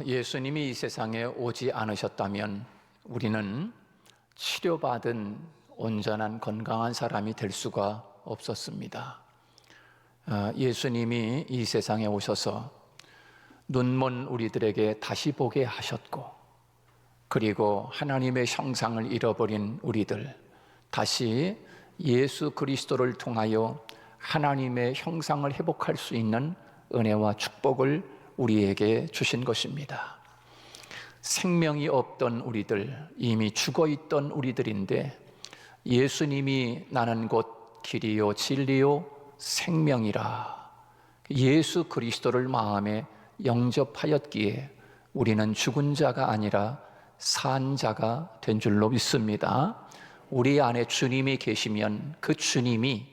예수님이 이 세상에 오지 않으셨다면 우리는 치료받은 온전한 건강한 사람이 될 수가 없었습니다. 예수님이 이 세상에 오셔서 눈먼 우리들에게 다시 보게 하셨고, 그리고 하나님의 형상을 잃어버린 우리들 다시 예수 그리스도를 통하여 하나님의 형상을 회복할 수 있는 은혜와 축복을 우리에게 주신 것입니다. 생명이 없던 우리들, 이미 죽어있던 우리들인데 예수님이 나는 곧 길이요 진리요 생명이라 예수 그리스도를 마음에 영접하였기에 우리는 죽은 자가 아니라 산 자가 된 줄로 믿습니다. 우리 안에 주님이 계시면 그 주님이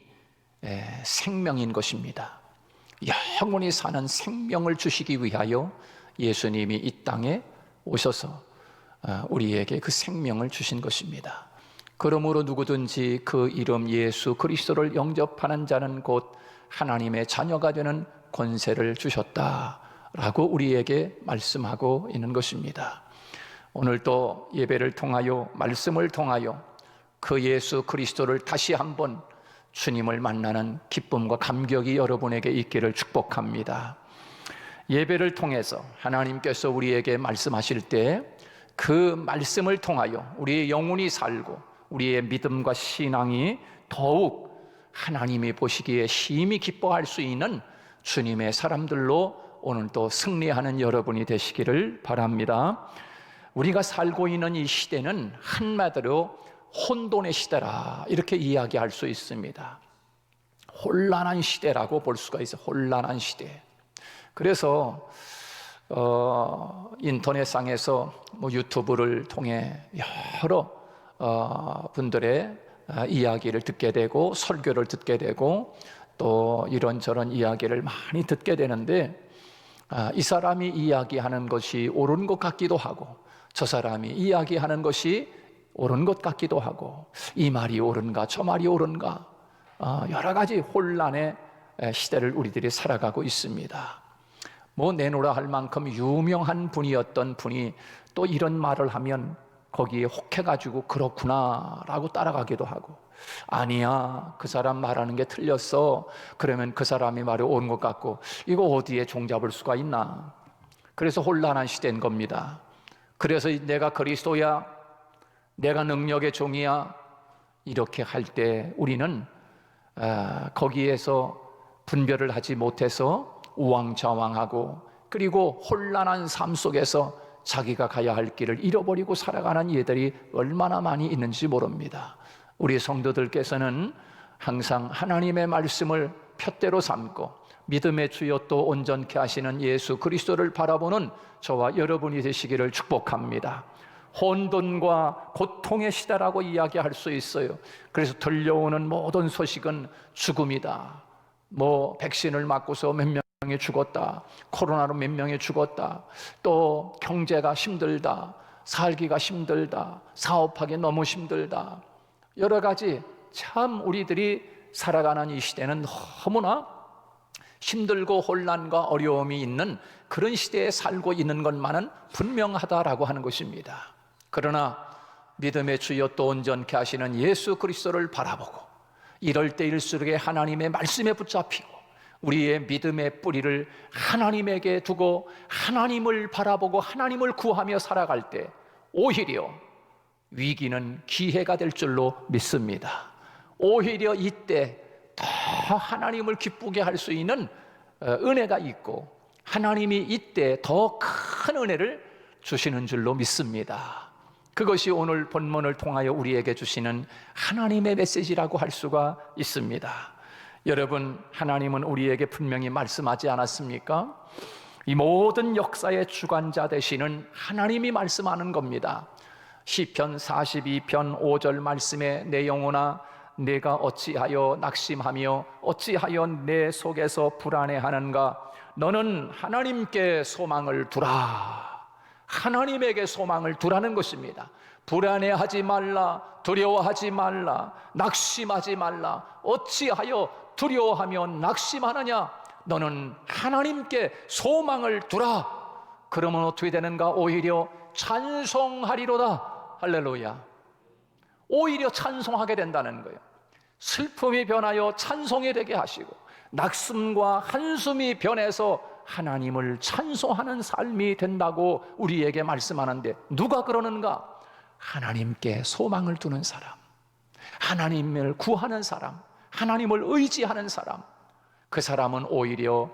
생명인 것입니다. 영원히 사는 생명을 주시기 위하여 예수님이 이 땅에 오셔서 우리에게 그 생명을 주신 것입니다. 그러므로 누구든지 그 이름 예수 그리스도를 영접하는 자는 곧 하나님의 자녀가 되는 권세를 주셨다라고 우리에게 말씀하고 있는 것입니다. 오늘 또 예배를 통하여 말씀을 통하여 그 예수 그리스도를 다시 한번 주님을 만나는 기쁨과 감격이 여러분에게 있기를 축복합니다. 예배를 통해서 하나님께서 우리에게 말씀하실 때 그 말씀을 통하여 우리의 영혼이 살고 우리의 믿음과 신앙이 더욱 하나님이 보시기에 심히 기뻐할 수 있는 주님의 사람들로 오늘 또 승리하는 여러분이 되시기를 바랍니다. 우리가 살고 있는 이 시대는 한마디로 혼돈의 시대라 이렇게 이야기할 수 있습니다. 혼란한 시대라고 볼 수가 있어요. 혼란한 시대. 그래서 인터넷상에서 유튜브를 통해 여러 분들의 이야기를 듣게 되고 설교를 듣게 되고 또 이런저런 이야기를 많이 듣게 되는데 이 사람이 이야기하는 것이 옳은 것 같기도 하고 저 사람이 이야기하는 것이 옳은 것 같기도 하고 이 말이 옳은가 저 말이 옳은가 여러 가지 혼란의 시대를 우리들이 살아가고 있습니다. 내노라 할 만큼 유명한 분이었던 분이 또 이런 말을 하면 거기에 혹해가지고 그렇구나 라고 따라가기도 하고 아니야 그 사람 말하는 게 틀렸어 그러면 그 사람이 말이 옳은 것 같고 이거 어디에 종잡을 수가 있나. 그래서 혼란한 시대인 겁니다. 그래서 내가 그리스도야 내가 능력의 종이야 이렇게 할 때 우리는 거기에서 분별을 하지 못해서 우왕좌왕하고 그리고 혼란한 삶 속에서 자기가 가야 할 길을 잃어버리고 살아가는 이들이 얼마나 많이 있는지 모릅니다. 우리 성도들께서는 항상 하나님의 말씀을 푯대로 삼고 믿음의 주여 또 온전케 하시는 예수 그리스도를 바라보는 저와 여러분이 되시기를 축복합니다. 혼돈과 고통의 시대라고 이야기할 수 있어요. 그래서 들려오는 모든 소식은 죽음이다. 백신을 맞고서 몇 명이 죽었다. 코로나로 몇 명이 죽었다. 또 경제가 힘들다. 살기가 힘들다. 사업하기 너무 힘들다. 여러 가지 참 우리들이 살아가는 이 시대는 너무나 힘들고 혼란과 어려움이 있는 그런 시대에 살고 있는 것만은 분명하다라고 하는 것입니다. 그러나 믿음의 주여 또 온전케 하시는 예수 그리스도를 바라보고 이럴 때일수록에 하나님의 말씀에 붙잡히고 우리의 믿음의 뿌리를 하나님에게 두고 하나님을 바라보고 하나님을 구하며 살아갈 때 오히려 위기는 기회가 될 줄로 믿습니다. 오히려 이때 더 하나님을 기쁘게 할 수 있는 은혜가 있고 하나님이 이때 더 큰 은혜를 주시는 줄로 믿습니다. 그것이 오늘 본문을 통하여 우리에게 주시는 하나님의 메시지라고 할 수가 있습니다. 여러분, 하나님은 우리에게 분명히 말씀하지 않았습니까? 이 모든 역사의 주관자 되시는 하나님이 말씀하는 겁니다. 시편 42편 5절 말씀의 내 영혼아 내가 어찌하여 낙심하며 어찌하여 내 속에서 불안해하는가. 너는 하나님께 소망을 두라. 하나님에게 소망을 두라는 것입니다. 불안해하지 말라, 두려워하지 말라, 낙심하지 말라. 어찌하여 두려워하며 낙심하느냐? 너는 하나님께 소망을 두라 그러면 어떻게 되는가? 오히려 찬송하리로다. 할렐루야. 오히려 찬송하게 된다는 거예요. 슬픔이 변하여 찬송이 되게 하시고, 낙심과 한숨이 변해서 하나님을 찬송하는 삶이 된다고 우리에게 말씀하는데, 누가 그러는가? 하나님께 소망을 두는 사람, 하나님을 구하는 사람, 하나님을 의지하는 사람. 그 사람은 오히려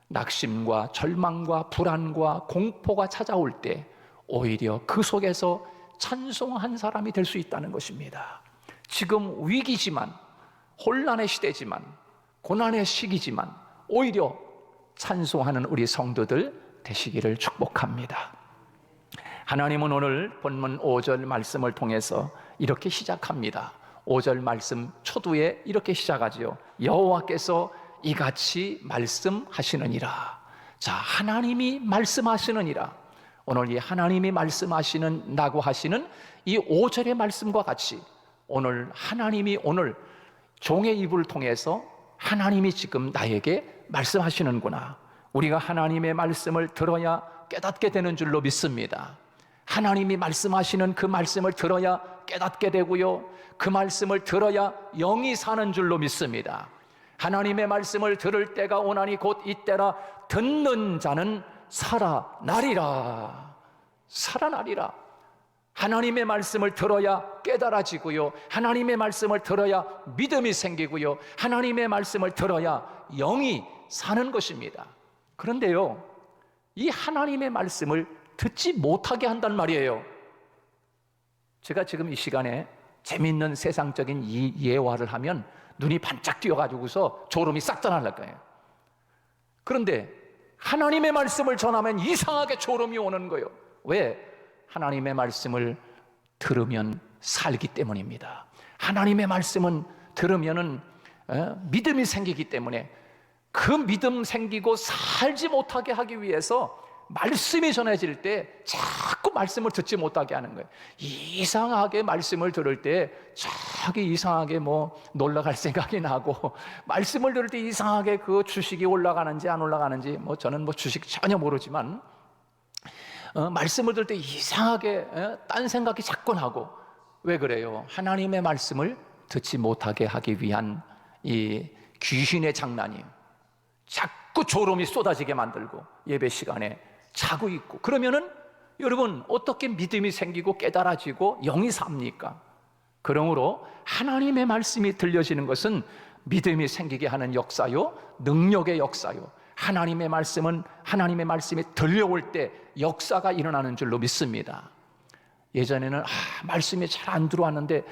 낙심과 절망과 불안과 공포가 찾아올 때 오히려 그 속에서 찬송한 사람이 될 수 있다는 것입니다. 지금 위기지만, 혼란의 시대지만, 고난의 시기지만 오히려 찬송하는 우리 성도들 되시기를 축복합니다. 하나님은 오늘 본문 5절 말씀을 통해서 이렇게 시작합니다. 5절 말씀 초두에 이렇게 시작하지요. 여호와께서 이같이 말씀하시느니라. 자, 하나님이 말씀하시느니라. 오늘 이 하나님이 말씀하시는다고 하시는 이 5절의 말씀과 같이 오늘 하나님이 오늘 종의 입을 통해서 하나님이 지금 나에게 말씀하시는구나. 우리가 하나님의 말씀을 들어야 깨닫게 되는 줄로 믿습니다. 하나님이 말씀하시는 그 말씀을 들어야 깨닫게 되고요, 그 말씀을 들어야 영이 사는 줄로 믿습니다. 하나님의 말씀을 들을 때가 오나니 곧 이때라. 듣는 자는 살아나리라. 살아나리라. 하나님의 말씀을 들어야 깨달아지고요, 하나님의 말씀을 들어야 믿음이 생기고요, 하나님의 말씀을 들어야 영이 사는 것입니다. 그런데요, 이 하나님의 말씀을 듣지 못하게 한단 말이에요. 제가 지금 이 시간에 재미있는 세상적인 이 예화를 하면 눈이 반짝 뛰어가지고서 졸음이 싹 다 날릴 거예요. 그런데 하나님의 말씀을 전하면 이상하게 졸음이 오는 거예요. 왜? 하나님의 말씀을 들으면 살기 때문입니다. 하나님의 말씀은 들으면은 믿음이 생기기 때문에, 그 믿음 생기고 살지 못하게 하기 위해서 말씀이 전해질 때 자꾸 말씀을 듣지 못하게 하는 거예요. 이상하게 말씀을 들을 때 자기 이상하게 뭐 놀러갈 생각이 나고, 말씀을 들을 때 이상하게 그 주식이 올라가는지 안 올라가는지, 뭐 저는 뭐 주식 전혀 모르지만 말씀을 들을 때 이상하게 딴 생각이 자꾸 나고. 왜 그래요? 하나님의 말씀을 듣지 못하게 하기 위한 이 귀신의 장난이에요. 자꾸 졸음이 쏟아지게 만들고 예배 시간에 자고 있고, 그러면은 여러분 어떻게 믿음이 생기고 깨달아지고 영이 삽니까? 그러므로 하나님의 말씀이 들려지는 것은 믿음이 생기게 하는 역사요, 능력의 역사요. 하나님의 말씀은, 하나님의 말씀이 들려올 때 역사가 일어나는 줄로 믿습니다. 예전에는 말씀이 잘 안 들어왔는데,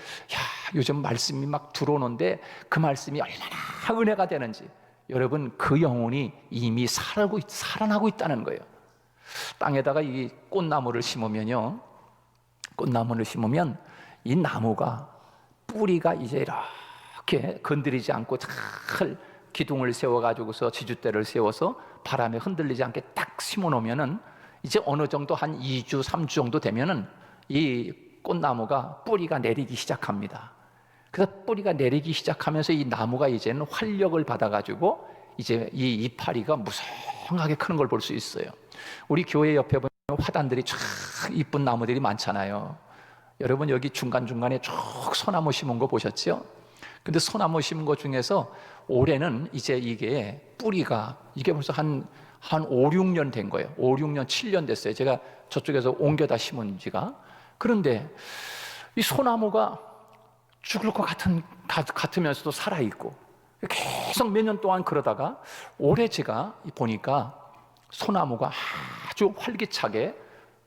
요즘 말씀이 막 들어오는데 그 말씀이 얼마나 은혜가 되는지. 여러분, 그 영혼이 이미 살아나고 있다는 거예요. 땅에다가 이 꽃나무를 심으면요, 꽃나무를 심으면 이 나무가 뿌리가 이제 이렇게 건드리지 않고 잘 기둥을 세워가지고서 지주대를 세워서 바람에 흔들리지 않게 딱 심어 놓으면은 이제 어느 정도 한 2주, 3주 정도 되면은 이 꽃나무가 뿌리가 내리기 시작합니다. 그래서 뿌리가 내리기 시작하면서 이 나무가 이제는 활력을 받아가지고 이제 이 이파리가 무성하게 크는 걸 볼 수 있어요. 우리 교회 옆에 보면 화단들이 쫙 이쁜 나무들이 많잖아요. 여러분 여기 중간중간에 쭉 소나무 심은 거 보셨죠? 근데 소나무 심은 것 중에서 올해는 이제 이게 뿌리가 이게 벌써 한 5, 6년 된 거예요. 5, 6년, 7년 됐어요. 제가 저쪽에서 옮겨다 심은 지가. 그런데 이 소나무가 죽을 것 같으면서도 살아있고 계속 몇 년 동안 그러다가 올해 제가 보니까 소나무가 아주 활기차게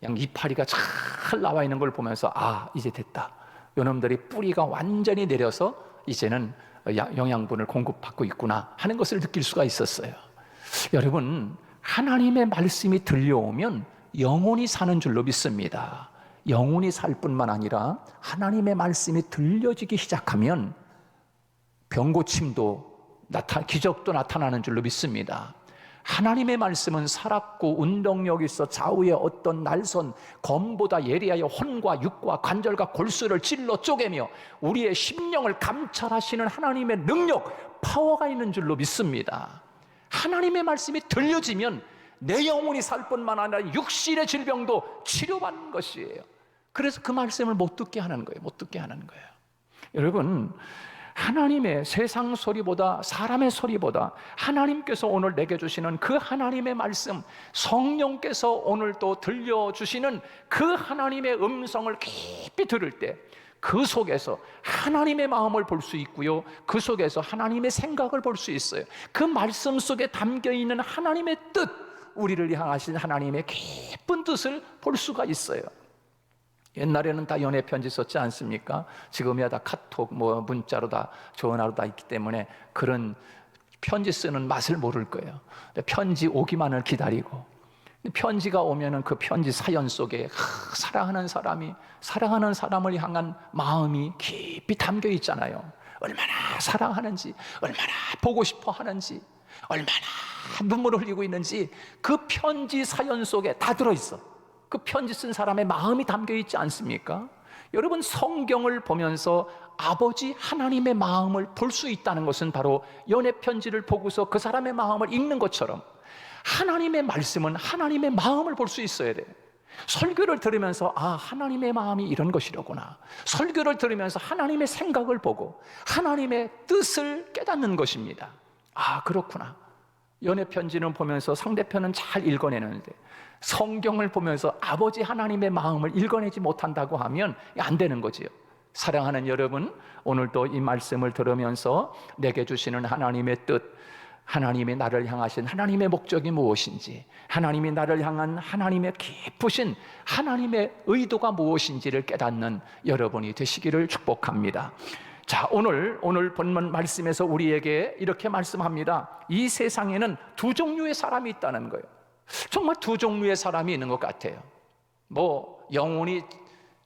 양 이파리가 잘 나와 있는 걸 보면서 이제 됐다. 요놈들이 뿌리가 완전히 내려서 이제는 영양분을 공급받고 있구나 하는 것을 느낄 수가 있었어요. 여러분, 하나님의 말씀이 들려오면 영혼이 사는 줄로 믿습니다. 영혼이 살 뿐만 아니라 하나님의 말씀이 들려지기 시작하면 병고침도 기적도 나타나는 줄로 믿습니다. 하나님의 말씀은 살았고 운동력 있어 좌우의 어떤 날선 검보다 예리하여 혼과 육과 관절과 골수를 찔러 쪼개며 우리의 심령을 감찰하시는 하나님의 능력, 파워가 있는 줄로 믿습니다. 하나님의 말씀이 들려지면 내 영혼이 살 뿐만 아니라 육신의 질병도 치료받는 것이에요. 그래서 그 말씀을 못 듣게 하는 거예요. 못 듣게 하는 거예요. 여러분, 하나님의 세상 소리보다, 사람의 소리보다 하나님께서 오늘 내게 주시는 그 하나님의 말씀, 성령께서 오늘 또 들려주시는 그 하나님의 음성을 깊이 들을 때 그 속에서 하나님의 마음을 볼 수 있고요, 그 속에서 하나님의 생각을 볼 수 있어요. 그 말씀 속에 담겨있는 하나님의 뜻, 우리를 향하신 하나님의 깊은 뜻을 볼 수가 있어요. 옛날에는 다 연애 편지 썼지 않습니까? 지금이야 다 카톡, 문자로 다, 전화로 다 있기 때문에 그런 편지 쓰는 맛을 모를 거예요. 편지 오기만을 기다리고, 편지가 오면은 그 편지 사연 속에 사랑하는 사람을 향한 마음이 깊이 담겨 있잖아요. 얼마나 사랑하는지, 얼마나 보고 싶어 하는지, 얼마나 눈물을 흘리고 있는지 그 편지 사연 속에 다 들어있어. 그 편지 쓴 사람의 마음이 담겨 있지 않습니까? 여러분, 성경을 보면서 아버지 하나님의 마음을 볼 수 있다는 것은 바로 연애 편지를 보고서 그 사람의 마음을 읽는 것처럼 하나님의 말씀은 하나님의 마음을 볼 수 있어야 돼. 설교를 들으면서 하나님의 마음이 이런 것이로구나. 설교를 들으면서 하나님의 생각을 보고 하나님의 뜻을 깨닫는 것입니다. 그렇구나. 연애 편지는 보면서 상대편은 잘 읽어내는데 성경을 보면서 아버지 하나님의 마음을 읽어내지 못한다고 하면 안 되는 거지요. 사랑하는 여러분, 오늘도 이 말씀을 들으면서 내게 주시는 하나님의 뜻, 하나님이 나를 향하신 하나님의 목적이 무엇인지, 하나님이 나를 향한 하나님의 깊으신 하나님의 의도가 무엇인지를 깨닫는 여러분이 되시기를 축복합니다. 자, 오늘 본문 말씀에서 우리에게 이렇게 말씀합니다. 이 세상에는 두 종류의 사람이 있다는 거예요. 정말 두 종류의 사람이 있는 것 같아요. 영원히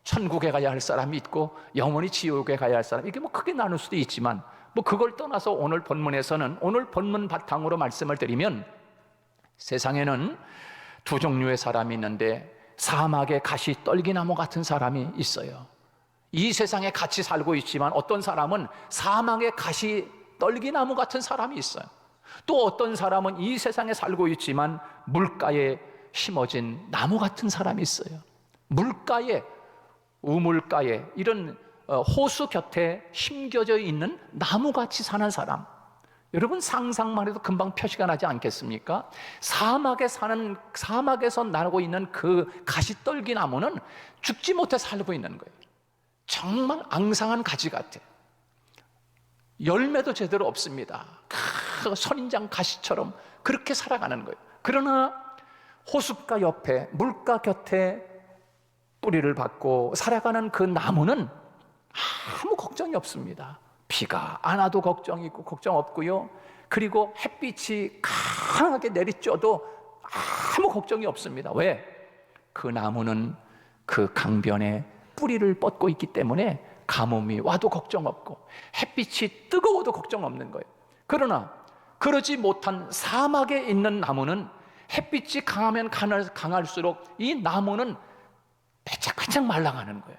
천국에 가야 할 사람이 있고 영원히 지옥에 가야 할 사람, 이게 크게 나눌 수도 있지만 그걸 떠나서 오늘 본문에서는, 오늘 본문 바탕으로 말씀을 드리면, 세상에는 두 종류의 사람이 있는데 사막의 가시 떨기나무 같은 사람이 있어요. 이 세상에 같이 살고 있지만 어떤 사람은 사막의 가시 떨기나무 같은 사람이 있어요. 또 어떤 사람은 이 세상에 살고 있지만 물가에 심어진 나무 같은 사람이 있어요. 물가에, 우물가에, 이런 호수 곁에 심겨져 있는 나무같이 사는 사람. 여러분, 상상만 해도 금방 표시가 나지 않겠습니까? 사막에서 나고 있는 그 가시떨기 나무는 죽지 못해 살고 있는 거예요. 정말 앙상한 가지 같아. 열매도 제대로 없습니다. 선인장 가시처럼 그렇게 살아가는 거예요. 그러나 호숫가 옆에, 물가 곁에 뿌리를 받고 살아가는 그 나무는 아무 걱정이 없습니다. 비가 안 와도 걱정 있고 걱정 없고요. 그리고 햇빛이 강하게 내리쬐도 아무 걱정이 없습니다. 왜? 그 나무는 그 강변에 뿌리를 뻗고 있기 때문에 가뭄이 와도 걱정 없고 햇빛이 뜨거워도 걱정 없는 거예요. 그러나 그러지 못한 사막에 있는 나무는 햇빛이 강하면 강할수록 이 나무는 빼짝빼짝 말라가는 거예요.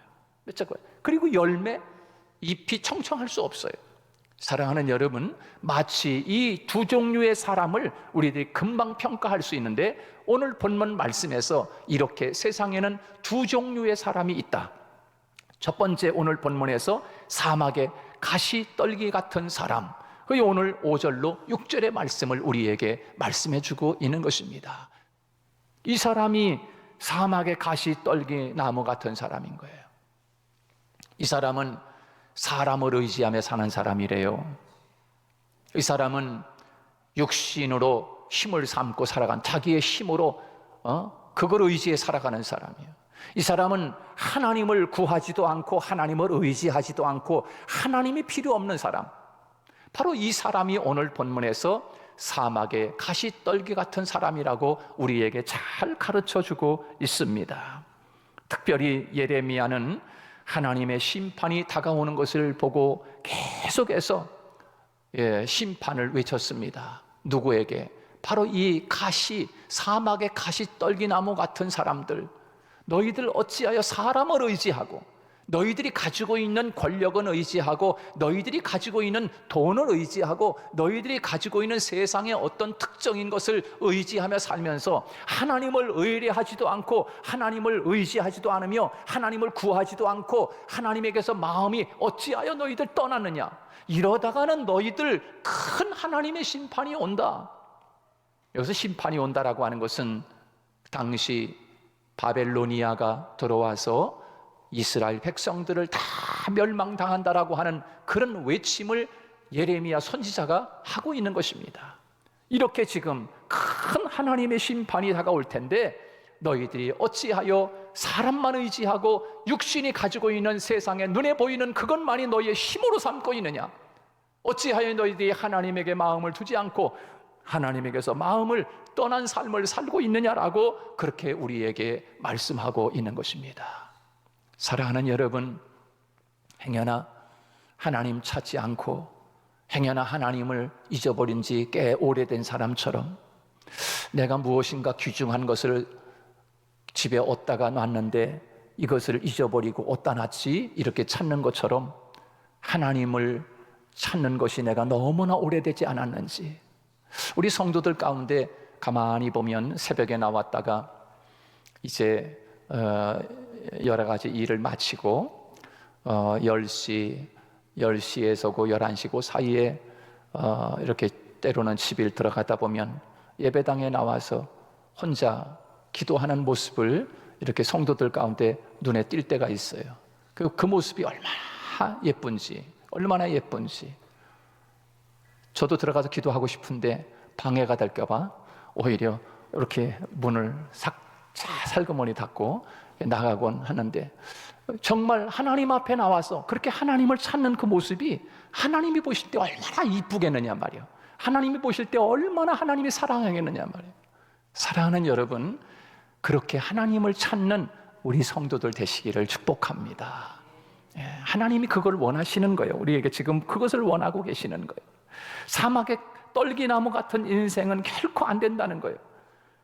그리고 열매, 잎이 청청할 수 없어요. 사랑하는 여러분, 마치 이 두 종류의 사람을 우리들이 금방 평가할 수 있는데, 오늘 본문 말씀에서 이렇게 세상에는 두 종류의 사람이 있다. 첫 번째, 오늘 본문에서 사막의 가시떨기 같은 사람, 그게 오늘 5절로 6절의 말씀을 우리에게 말씀해 주고 있는 것입니다. 이 사람이 사막의 가시떨기 나무 같은 사람인 거예요. 이 사람은 사람을 의지하며 사는 사람이래요. 이 사람은 육신으로 힘을 삼고 살아간, 자기의 힘으로 그걸 의지해 살아가는 사람이에요. 이 사람은 하나님을 구하지도 않고 하나님을 의지하지도 않고 하나님이 필요 없는 사람, 바로 이 사람이 오늘 본문에서 사막의 가시떨기 같은 사람이라고 우리에게 잘 가르쳐주고 있습니다. 특별히 예레미야는 하나님의 심판이 다가오는 것을 보고 계속해서 심판을 외쳤습니다. 누구에게? 바로 이 사막의 가시떨기나무 같은 사람들, 너희들 어찌하여 사람을 의지하고 너희들이 가지고 있는 권력은 의지하고, 너희들이 가지고 있는 돈을 의지하고, 너희들이 가지고 있는 세상의 어떤 특정인 것을 의지하며 살면서 하나님을 의뢰하지도 않고, 하나님을 의지하지도 않으며, 하나님을 구하지도 않고, 하나님에게서 마음이 어찌하여 너희들 떠났느냐, 이러다가는 너희들 큰 하나님의 심판이 온다. 여기서 심판이 온다라고 하는 것은 당시 바벨로니아가 들어와서 이스라엘 백성들을 다 멸망당한다라고 하는 그런 외침을 예레미야 선지자가 하고 있는 것입니다. 이렇게 지금 큰 하나님의 심판이 다가올 텐데 너희들이 어찌하여 사람만 의지하고 육신이 가지고 있는 세상에 눈에 보이는 그것만이 너희의 힘으로 삼고 있느냐? 어찌하여 너희들이 하나님에게 마음을 두지 않고 하나님에게서 마음을 떠난 삶을 살고 있느냐라고 그렇게 우리에게 말씀하고 있는 것입니다. 사랑하는 여러분, 행여나 하나님 찾지 않고 행여나 하나님을 잊어버린 지 꽤 오래된 사람처럼 내가 무엇인가 귀중한 것을 집에 얻다가 놨는데 이것을 잊어버리고 어디다 놨지? 이렇게 찾는 것처럼 하나님을 찾는 것이 내가 너무나 오래되지 않았는지, 우리 성도들 가운데 가만히 보면 새벽에 나왔다가 이제 여러 가지 일을 마치고 10시에서 그 11시 그 사이에 이렇게 때로는 집에 들어가다 보면 예배당에 나와서 혼자 기도하는 모습을 이렇게 성도들 가운데 눈에 띌 때가 있어요. 그 모습이 얼마나 예쁜지 저도 들어가서 기도하고 싶은데 방해가 될까 봐 오히려 이렇게 문을 살그머니 닫고 나가곤 하는데, 정말 하나님 앞에 나와서 그렇게 하나님을 찾는 그 모습이 하나님이 보실 때 얼마나 이쁘겠느냐 말이에요. 하나님이 보실 때 얼마나 하나님이 사랑하겠느냐 말이에요. 사랑하는 여러분, 그렇게 하나님을 찾는 우리 성도들 되시기를 축복합니다. 하나님이 그걸 원하시는 거예요. 우리에게 지금 그것을 원하고 계시는 거예요. 사막의 떨기나무 같은 인생은 결코 안 된다는 거예요.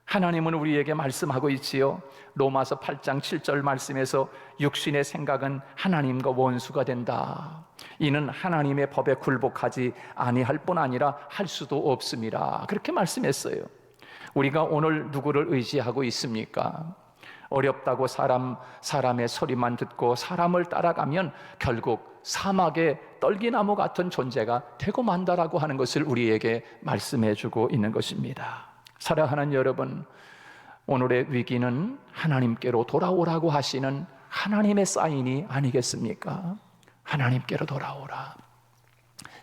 하나님은 우리에게 말씀하고 있지요. 로마서 8장 7절 말씀에서 육신의 생각은 하나님과 원수가 된다. 이는 하나님의 법에 굴복하지 아니할 뿐 아니라 할 수도 없습니다. 그렇게 말씀했어요. 우리가 오늘 누구를 의지하고 있습니까? 어렵다고 사람의 소리만 듣고 사람을 따라가면 결국 사막의 떨기나무 같은 존재가 되고 만다라고 하는 것을 우리에게 말씀해 주고 있는 것입니다. 사랑하는 여러분, 오늘의 위기는 하나님께로 돌아오라고 하시는 하나님의 사인이 아니겠습니까? 하나님께로 돌아오라.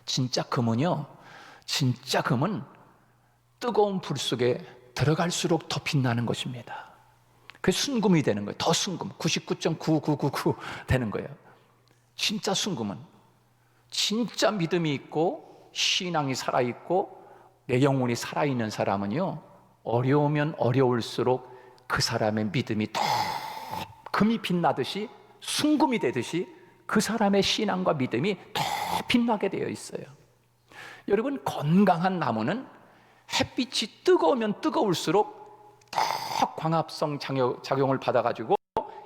진짜 금은 뜨거운 불 속에 들어갈수록 더 빛나는 것입니다. 그게 순금이 되는 거예요. 더 순금, 99.9999 되는 거예요. 진짜 순금은 진짜 믿음이 있고 신앙이 살아있고 내 영혼이 살아있는 사람은요, 어려우면 어려울수록 그 사람의 믿음이 더 금이 빛나듯이, 순금이 되듯이 그 사람의 신앙과 믿음이 더 빛나게 되어 있어요. 여러분, 건강한 나무는 햇빛이 뜨거우면 뜨거울수록 더 광합성 작용을 받아가지고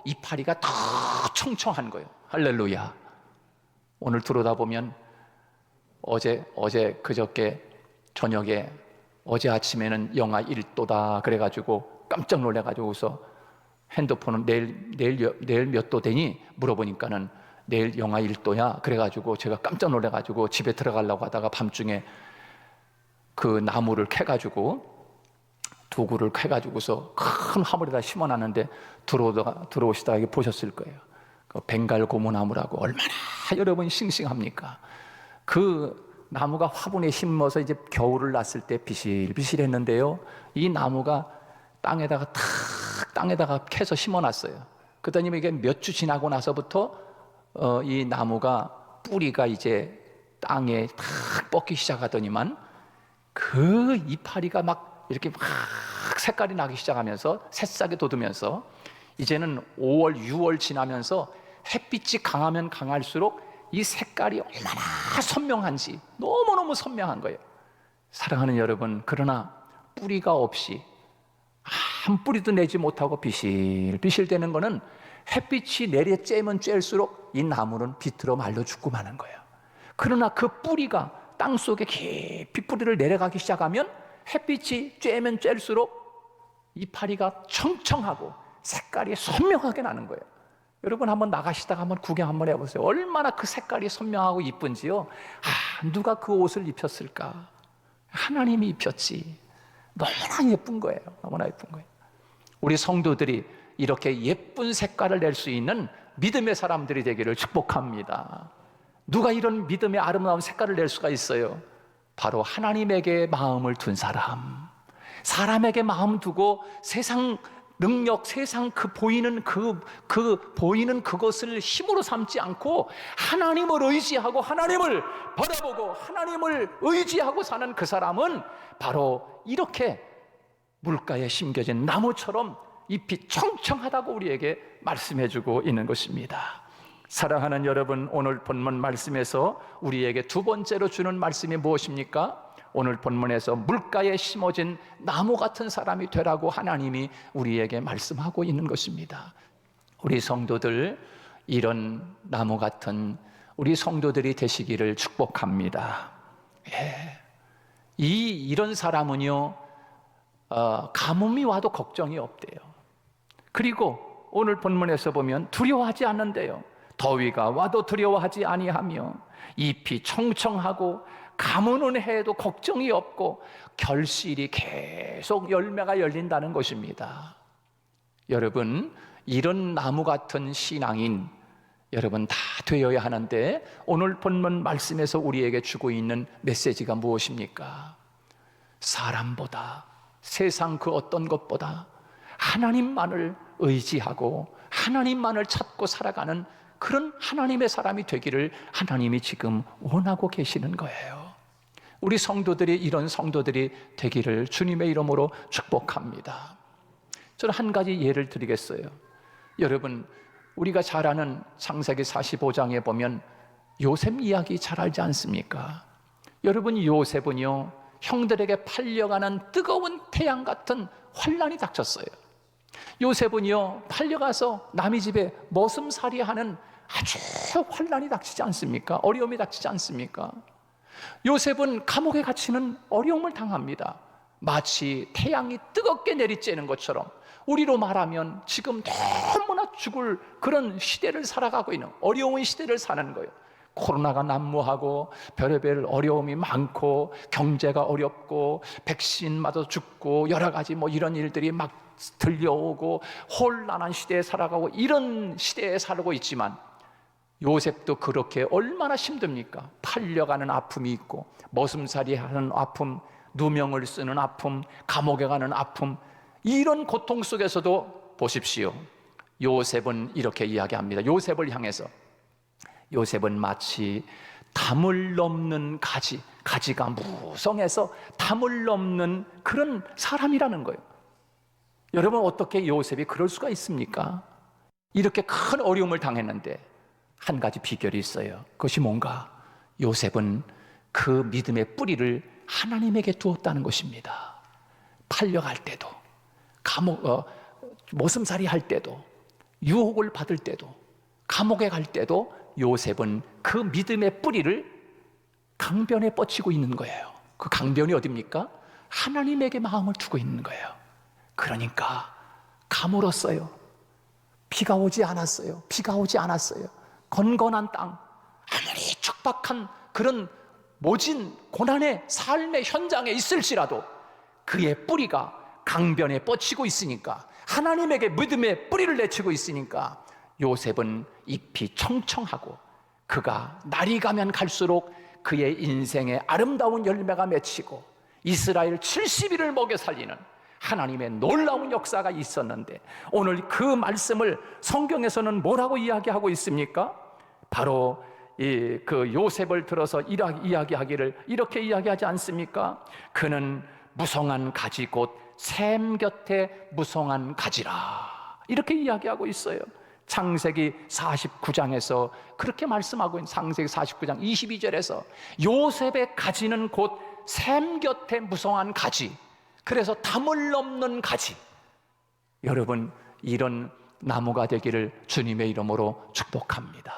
이파리가 더 청청한 거예요. 할렐루야. 오늘 들어다보면 그저께 저녁에, 어제 아침에는 영하 1도다 그래가지고 깜짝 놀래가지고서 핸드폰은 내일 몇 도 되니 물어보니까는 내일 영하 1도야 그래가지고 제가 깜짝 놀래가지고 집에 들어가려고 하다가 밤중에 그 나무를 캐가지고 도구를 캐가지고서 큰 화물에다 심어놨는데 들어오시다가 이게 보셨을 거예요. 그 벵갈 고무나무라고 얼마나 여러분 싱싱합니까? 그 나무가 화분에 심어서 이제 겨울을 났을 때 비실비실했는데요, 이 나무가 땅에다가 캐서 심어놨어요. 그랬더니 이게 몇 주 지나고 나서부터 이 나무가 뿌리가 이제 땅에 탁 뻗기 시작하더니만 그 이파리가 막 이렇게 막 색깔이 나기 시작하면서 새싹이 돋으면서 이제는 5월, 6월 지나면서 햇빛이 강하면 강할수록 이 색깔이 얼마나 선명한지 너무너무 선명한 거예요. 사랑하는 여러분, 그러나 뿌리가 없이 한 뿌리도 내지 못하고 비실비실 되는 거는 햇빛이 내려 쬐면 쬐일수록 이 나무는 비틀어 말려 죽고 마는 거예요. 그러나 그 뿌리가 땅속에 깊이 뿌리를 내려가기 시작하면 햇빛이 쬐면 쬐일수록 이파리가 청청하고 색깔이 선명하게 나는 거예요. 여러분 한번 나가시다가 한번 구경 한번 해보세요. 얼마나 그 색깔이 선명하고 이쁜지요. 누가 그 옷을 입혔을까? 하나님이 입혔지. 너무나 예쁜 거예요. 너무나 예쁜 거예요. 우리 성도들이 이렇게 예쁜 색깔을 낼 수 있는 믿음의 사람들이 되기를 축복합니다. 누가 이런 믿음의 아름다운 색깔을 낼 수가 있어요? 바로 하나님에게 마음을 둔 사람. 사람에게 마음 두고 세상 능력, 세상 보이는 그것을 힘으로 삼지 않고 하나님을 의지하고 하나님을 바라보고 하나님을 의지하고 사는 그 사람은 바로 이렇게 물가에 심겨진 나무처럼 잎이 청청하다고 우리에게 말씀해주고 있는 것입니다. 사랑하는 여러분, 오늘 본문 말씀에서 우리에게 두 번째로 주는 말씀이 무엇입니까? 오늘 본문에서 물가에 심어진 나무 같은 사람이 되라고 하나님이 우리에게 말씀하고 있는 것입니다. 우리 성도들, 이런 나무 같은 우리 성도들이 되시기를 축복합니다. 이런 사람은요, 가뭄이 와도 걱정이 없대요. 그리고 오늘 본문에서 보면 두려워하지 않는데요. 더위가 와도 두려워하지 아니하며 잎이 청청하고 가뭄은 해도 걱정이 없고 결실이 계속 열매가 열린다는 것입니다. 여러분, 이런 나무 같은 신앙인 여러분 다 되어야 하는데 오늘 본문 말씀에서 우리에게 주고 있는 메시지가 무엇입니까? 사람보다, 세상 그 어떤 것보다 하나님만을 의지하고 하나님만을 찾고 살아가는 그런 하나님의 사람이 되기를 하나님이 지금 원하고 계시는 거예요. 우리 성도들이 이런 성도들이 되기를 주님의 이름으로 축복합니다. 저는 한 가지 예를 드리겠어요. 여러분, 우리가 잘 아는 창세기 45장에 보면 요셉 이야기 잘 알지 않습니까? 여러분, 요셉은요, 형들에게 팔려가는 뜨거운 태양 같은 환난이 닥쳤어요. 요셉은요, 팔려가서 남의 집에 머슴살이하는 아주 환난이 닥치지 않습니까? 어려움이 닥치지 않습니까? 요셉은 감옥에 갇히는 어려움을 당합니다. 마치 태양이 뜨겁게 내리쬐는 것처럼 우리로 말하면 지금 너무나 죽을 그런 시대를 살아가고 있는 어려운 시대를 사는 거예요. 코로나가 난무하고 별의별 어려움이 많고 경제가 어렵고 백신마저 죽고 여러 가지 이런 일들이 막 들려오고 혼란한 시대에 살아가고 이런 시대에 살고 있지만 요셉도 그렇게 얼마나 힘듭니까? 팔려가는 아픔이 있고 머슴살이 하는 아픔, 누명을 쓰는 아픔, 감옥에 가는 아픔, 이런 고통 속에서도 보십시오. 요셉은 이렇게 이야기합니다. 요셉을 향해서 요셉은 마치 담을 넘는 가지가 무성해서 담을 넘는 그런 사람이라는 거예요. 여러분, 어떻게 요셉이 그럴 수가 있습니까? 이렇게 큰 어려움을 당했는데 한 가지 비결이 있어요. 그것이 뭔가? 요셉은 그 믿음의 뿌리를 하나님에게 두었다는 것입니다. 팔려갈 때도, 모슴살이 할 때도, 유혹을 받을 때도, 감옥에 갈 때도 요셉은 그 믿음의 뿌리를 강변에 뻗치고 있는 거예요. 그 강변이 어디입니까? 하나님에게 마음을 두고 있는 거예요. 그러니까 가물었어요. 비가 오지 않았어요. 비가 오지 않았어요. 건건한 땅, 아무리 척박한 그런 모진 고난의 삶의 현장에 있을지라도 그의 뿌리가 강변에 뻗치고 있으니까, 하나님에게 믿음의 뿌리를 내치고 있으니까 요셉은 잎이 청청하고 그가 날이 가면 갈수록 그의 인생에 아름다운 열매가 맺히고 이스라엘 70일을 먹여 살리는 하나님의 놀라운 역사가 있었는데, 오늘 그 말씀을 성경에서는 뭐라고 이야기하고 있습니까? 바로 그 요셉을 들어서 이야기하기를 이렇게 이야기하지 않습니까? 그는 무성한 가지 곧 샘 곁에 무성한 가지라, 이렇게 이야기하고 있어요. 창세기 49장에서 그렇게 말씀하고 있는, 창세기 49장 22절에서 요셉의 가지는 곧 샘 곁에 무성한 가지, 그래서 담을 넘는 가지. 여러분, 이런 나무가 되기를 주님의 이름으로 축복합니다.